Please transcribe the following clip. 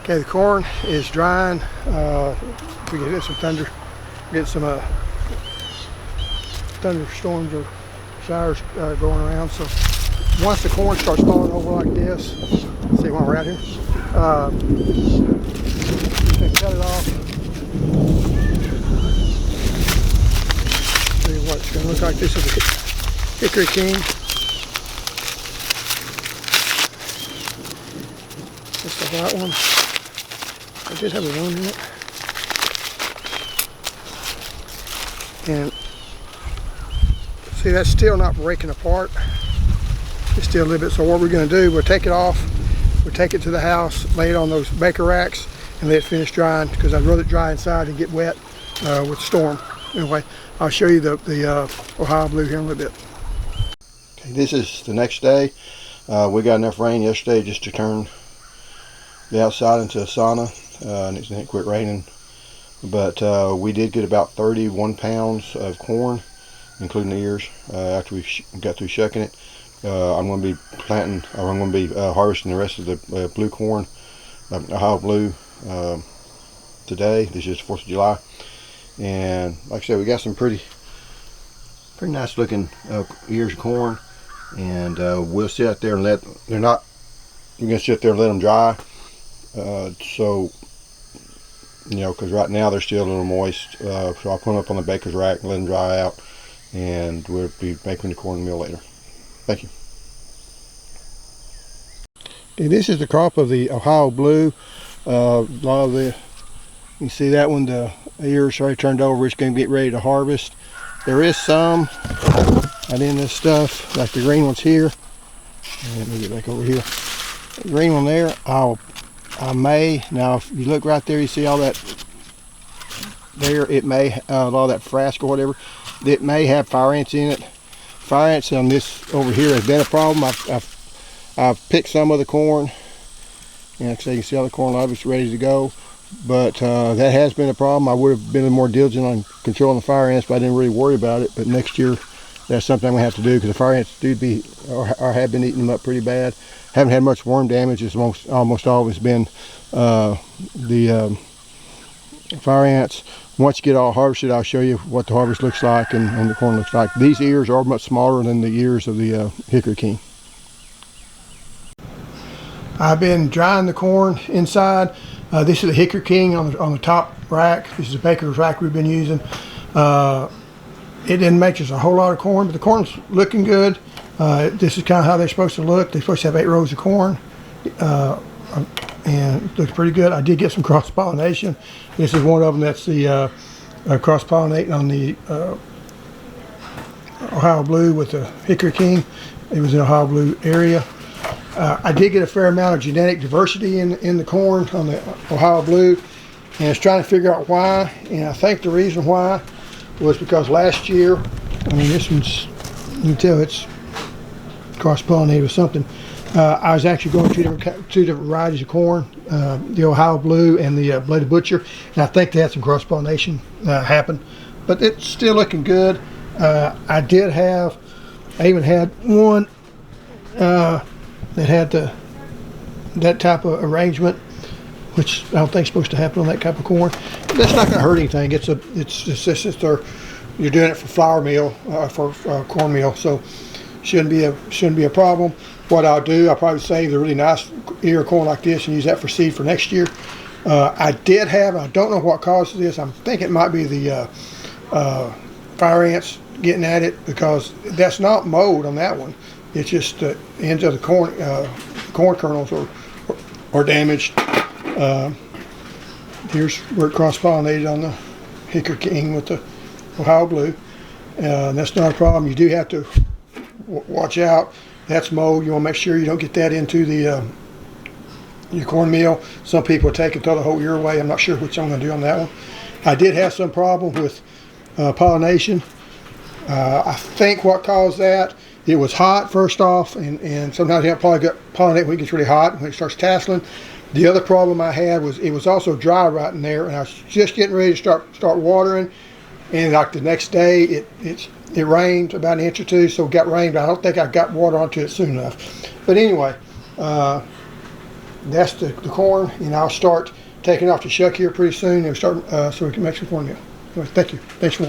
Okay, the corn is drying. We get some thunder, get some thunderstorms or showers going around. So once the corn starts falling over like this, see when we're out here, cut it off. See what it's going to look like. This is the Hickory King. Just the white one. I did have a wound in it. And see, that's still not breaking apart. It's still a little bit. So what we're going to do, we'll take it off. We'll take it to the house, lay it on those baker racks, and let it finish drying, because I'd rather it dry inside and get wet with the storm. Anyway, I'll show you the Ohio Blue here in a little bit. Okay, this is the next day. We got enough rain yesterday just to turn the outside into a sauna, and it didn't quit raining. But we did get about 31 pounds of corn, including the ears, after we got through shucking it. I'm going to be planting, or I'm going to be harvesting the rest of the blue corn, Ohio Blue, today. This is 4th of July. And like I said, we got some pretty nice looking ears of corn. And we'll sit out there and we're going to sit there and let them dry. So, you know, because right now they're still a little moist. So I'll put them up on the baker's rack and let them dry out. And we'll be making the cornmeal later. Thank you. Okay, this is the crop of the Ohio Blue. A lot of the, you see that one, the ears already turned over. It's going to get ready to harvest. There is some out in this stuff, like the green ones here. Let me get back over here. The green one there, I may, now if you look right there, you see all that there, it may, a lot of that frask or whatever, it may have fire ants in it. Fire ants on this over here has been a problem. I've picked some of the corn, and so you can see all the corn obviously ready to go, but that has been a problem. I would have been more diligent on controlling the fire ants, but I didn't really worry about it. But next year, that's something I'm going to have to do, because the fire ants do be, or have been eating them up pretty bad. Haven't had much worm damage. It's almost always been the fire ants. Once you get all harvested, I'll show you what the harvest looks like and the corn looks like. These ears are much smaller than the ears of the Hickory King. I've been drying the corn inside. This is the Hickory King on the top rack. This is the baker's rack we've been using. It didn't make us a whole lot of corn, but the corn's looking good. This is kind of how they're supposed to look. They're supposed to have 8 rows of corn, and it looks pretty good. I did get some cross-pollination. This is one of them that's the cross-pollinating on the Ohio Blue with the Hickory King. It was in the Ohio Blue area. I did get a fair amount of genetic diversity in the corn on the Ohio Blue, and I was trying to figure out why. And I think the reason why was because last year, I mean, this one's, you can tell it's cross-pollinated with something. I was actually growing two different varieties of corn, the Ohio Blue and the Bloody Butcher, and I think they had some cross-pollination happen, but it's still looking good. I even had one that had that type of arrangement, which I don't think is supposed to happen on that type of corn. But that's not going to hurt anything. You're doing it for flour meal, for cornmeal, so shouldn't be a problem. What I'll do, I'll probably save the really nice ear of corn like this and use that for seed for next year. I did have, I don't know what causes this. I think it might be the fire ants getting at it, because that's not mold on that one. It's just the ends of the corn kernels are damaged. Here's where it cross-pollinated on the Hickory King with the Ohio Blue. That's not a problem. You do have to watch out. That's mold. You want to make sure you don't get that into your cornmeal. Some people take and throw the whole ear away. I'm not sure which I'm going to do on that one. I did have some problem with pollination. I think what caused that, it was hot first off, and sometimes you have to pollinate when it gets really hot, when it starts tasseling. The other problem I had was it was also dry right in there, and I was just getting ready to start watering, and like the next day it rained about an inch or two, so it got rained, but I don't think I got water onto it soon enough. But anyway, that's the corn, and I'll start taking off the shuck here pretty soon and start so we can make some cornmeal. Anyway, thank you. Thanks for watching.